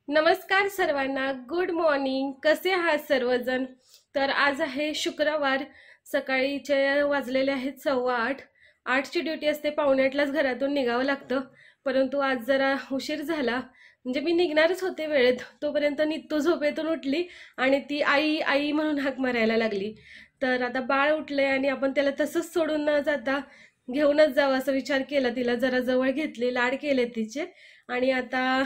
नमस्कार सर्वांना, good morning. कसे आहात सर्वजण? तर आज आहे शुक्रवार. सकाळीचे वाजलेले आहेत 8:15. 8ची ड्युटी असते, 7:45लाच घरातून निघावं लागतं. परंतु आज जरा उशीर झाला. म्हणजे मी निघणारच होते वेळेत, तोपर्यंत नित्तू झोपेतून उठली आणि ती आई आई म्हणून हाक मारायला लागली. तर आता बाळ उठलंय आणि आपण त्याला तसंच सोडून न जाता घेऊनच जावं असं विचार केला. तिला जरा जवळ घेतली, लाड केले तिचे आणि आता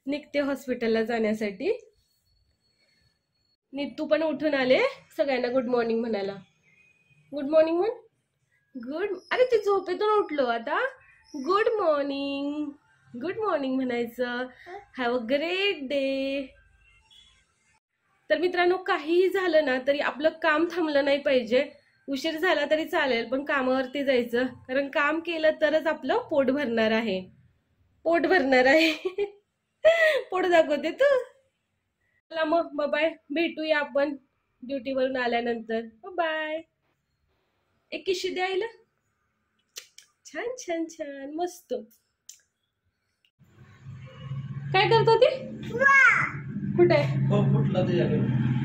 निघते हॉस्पिटलला जाण्यासाठी. नित्तू पण उठून आले सगळ्यांना गुड मॉर्निंग म्हणायला. गुड मॉर्निंग म्हण. गुड. अरे ती झोपेतून उठलो आता. Good morning. गुड मॉर्निंग म्हणायचं. Have a great day. तर मित्रांनो, काहीही झालं ना तरी आपलं काम थांबलं नाही पाहिजे. उशीर झाला तरी चालेल, पण कामावरती जायचं, कारण काम केलं तरच आपलं पोट भरणार आहे. पोट भरणार आहे. पोट दाखवते तू. चला मग बाय, भेटूया आपण ड्युटीवरून आल्यानंतर. बाय. एक किशी द्यायला. छान छान छान मस्त. काय करतो ती? कुठे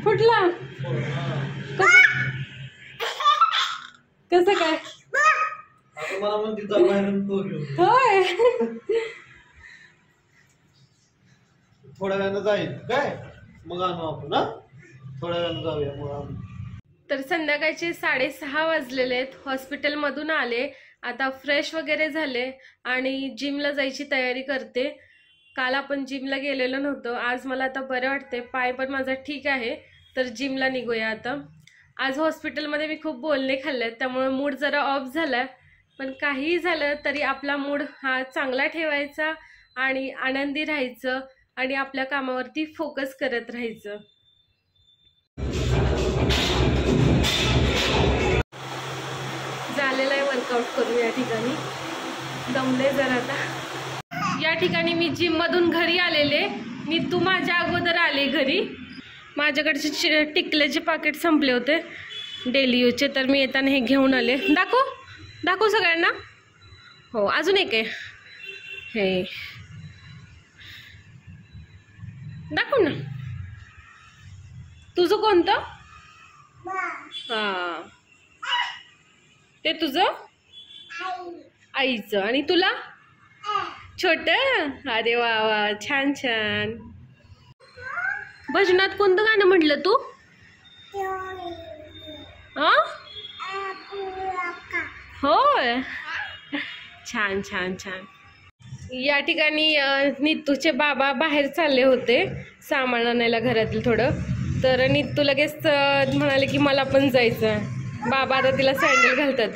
फुटला? कसं काय? होय. थोड्या वेळानं जाईल काय, मग आणू आपण. थोड्या वेळानं जाऊया मग आणू. तर संध्याकाळचे 6:30 वाजलेले आहेत. हॉस्पिटलमधून आले, आता फ्रेश वगैरे झाले आणि जिमला जायची तयारी करते. काल आपण जिमला गेलेलो नव्हतो. आज मला आता बरं वाटते, पाय पण माझा ठीक आहे, तर जिमला निघूया आता. आज हॉस्पिटलमध्ये मी खूप बोलणे खाल्लेत, त्यामुळे मूड जरा ऑफ झाला. पण काहीही झालं तरी आपला मूड हा चांगला ठेवायचा आणि आनंदी राहायचं आणि आपल्या कामावरती फोकस करत राहायचं. झालेलं आहे वर्कआउट करून या ठिकाणी. दमले जरा आता. या ठिकाणी मी जिम मधून घरी आलेले. नित्तू माझ्या अगोदर आले घरी. माझ्याकडचे टिकल्याचे पाकिट संपले होते डेली यूजचे, तर मी येताना हे घेऊन आले. दाखव सगळ्यांना. हो, अजून एक आहे, हे दाखव ना. तुझं कोणतं? हा, ते तुझं आईचं. आणि तुला छोट? अरे वा वा, छान छान. भजनात कोणतं गाणं म्हटलं तू? होय, छान छान छान. या ठिकाणी नित्तूचे बाबा बाहेर चालले होते सामान आणायला घरातील थोडं. तर नित्तू लगेच म्हणाले की मला पण जायचं. बाबा आता तिला सँडल घालतात.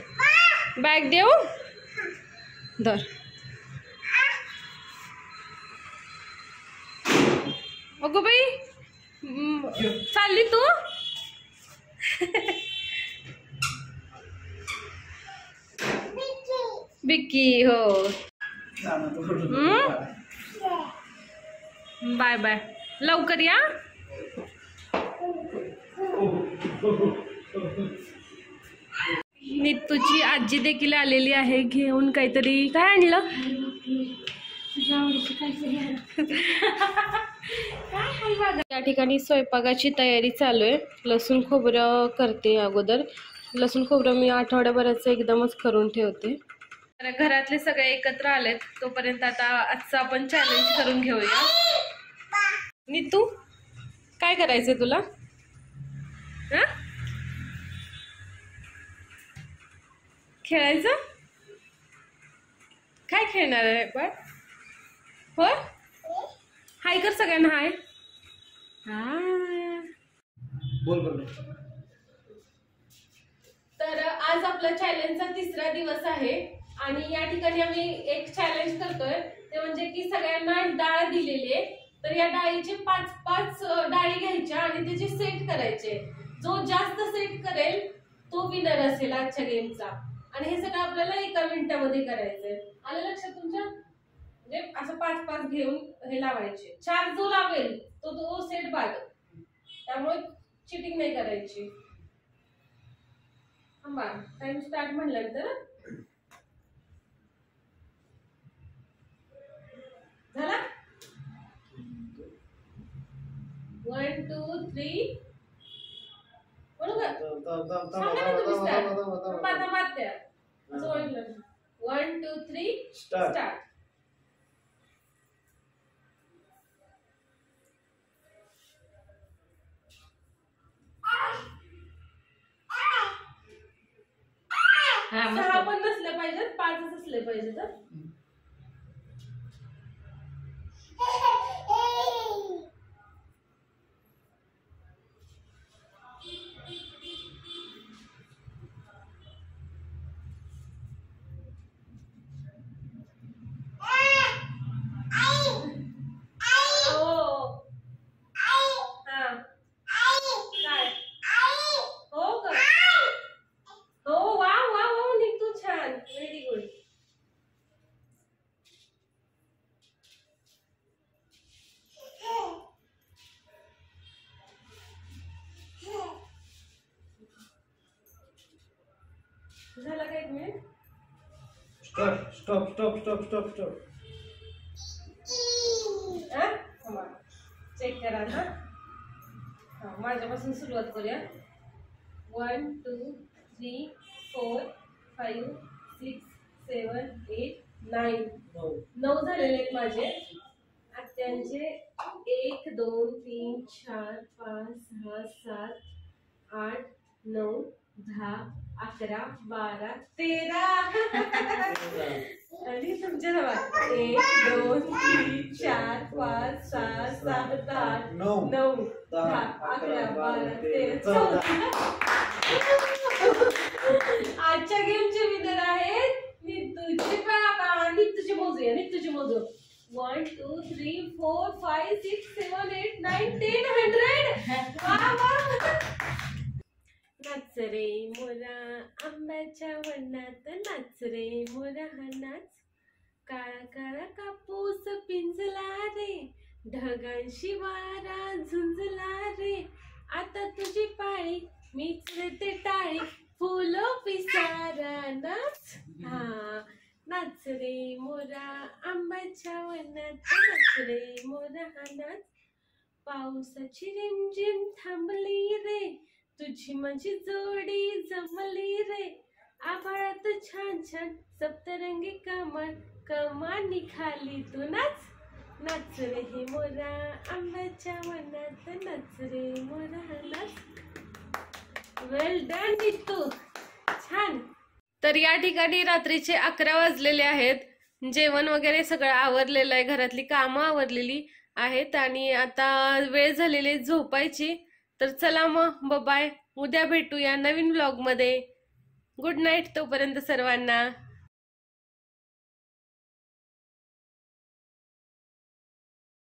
बॅग देऊ? धर. अगो बाई, चालली तू? बिक्की. हो. बाय बाय, लवकर या. नित्तूची आजी देखील आलेली आहे घेऊन काहीतरी. काय आणलं? या ठिकाणी स्वयंपाकाची तयारी चालू आहे. लसूण खोबरं करते अगोदर. लसूण खोबरं मी आठवड्याभराचं एकदमच करून ठेवते. तर घरातले सगळे एकत्र आलेत, तोपर्यंत आता आजचं आपण चॅलेंज करून घेऊया. नित्तू, काय करायचंय तुला? खेळायचं? काय खेळणार आहे पण? हो, हाय कर सगळ्यांना. हाय. तर आज आपला चॅलेंजचा 3रा दिवस आहे आणि या ठिकाणी आम्ही एक चॅलेंज करतोय, ते म्हणजे की सगळ्यांना डाळ दिलेली आहे, तर या डाळीचे 5-5 डाळी घ्यायच्या आणि त्याचे सेट करायचे. जो जास्त सेट करेल तो विनर असेल आजच्या गेमचा. आणि हे सगळं आपल्याला 1 मिनिटामध्ये करायचंय. आलं लक्षात तुमच्या? म्हणजे असं 5-5 घेऊन हे लावायचे. 4 जो लावेल तो सेट बाद. त्यामुळे चिटिंग नाही करायची. टाइम स्टार्ट म्हणल्यानंतर झाला. 1 2 3 बोलू का? थांब, थांब, थांब, सांगा ना थांब, तुम्ही थांब, start. थांब, थांब, थांब, थांबा, थांब. थांबा त्या. असं बोललं. 1 2 3 Start. स्टार्ट. हा मग 6 पण नसले पाहिजेत, 5च असले पाहिजेत हं. हो. हा. काय? हो का? हो, वा वा वा, निघतो छान. Very good. झालं का 1 minute? Stop, stop, stop, stop, stop, stop. Check करा ना. हा, माझ्यापासून सुरुवात करूया. 1 2 3 4 5 6 7 8 9 No. 9 झालेले आहेत माझे. आत्यांचे 1 2 3 4 5 6 7 8 9 10 11 12 13 आणि तुमच्या नावा 1 2 3 4 5 6 7 8 नऊ. 9 10 11 12 13 14. आजच्या गेमचे विनर आहेत नितूचे बाबा. नितूचे मोजूया, नितूचे मोजू. 1 2 3 4 5 6 7 8 9 10 100. वा वा. नाच रे मोरा आंब्याच्या वनात, नाच रे मोरा हा नाच. काळा काळा कापूस पिंजला रे, ढगांशी वारा झुंजला रे. आता तुझी पाळी, मीच देते टाळी, फुलं पिसारा नाच. हा, नाच रे मोरा आंब्याच्या वनात, नाच रे मोरा हा नाच. पावसाची रिमझिम थांबली रे, तुझी माझी जोडी जमली रे. आभाळात छान छान सप्तरंगी कमळ, कमानी खाली तू नाच. नाच रे हे मोरा आंब्याच्या वनात, नाच रे मोरा हा नाच. वेल डन नितू, छान. तर या ठिकाणी रात्रीचे 11 वाजलेले आहेत. जेवण वगैरे सगळं आवरलेलं आहे, घरातली कामं आवरलेली आहेत आणि आता वेळ झालेली आहे झोपायची. तर चला मग बाय, उद्या भेटूया नवीन व्लॉग मध्ये. गुड नाईट तोपर्यंत सर्वांना.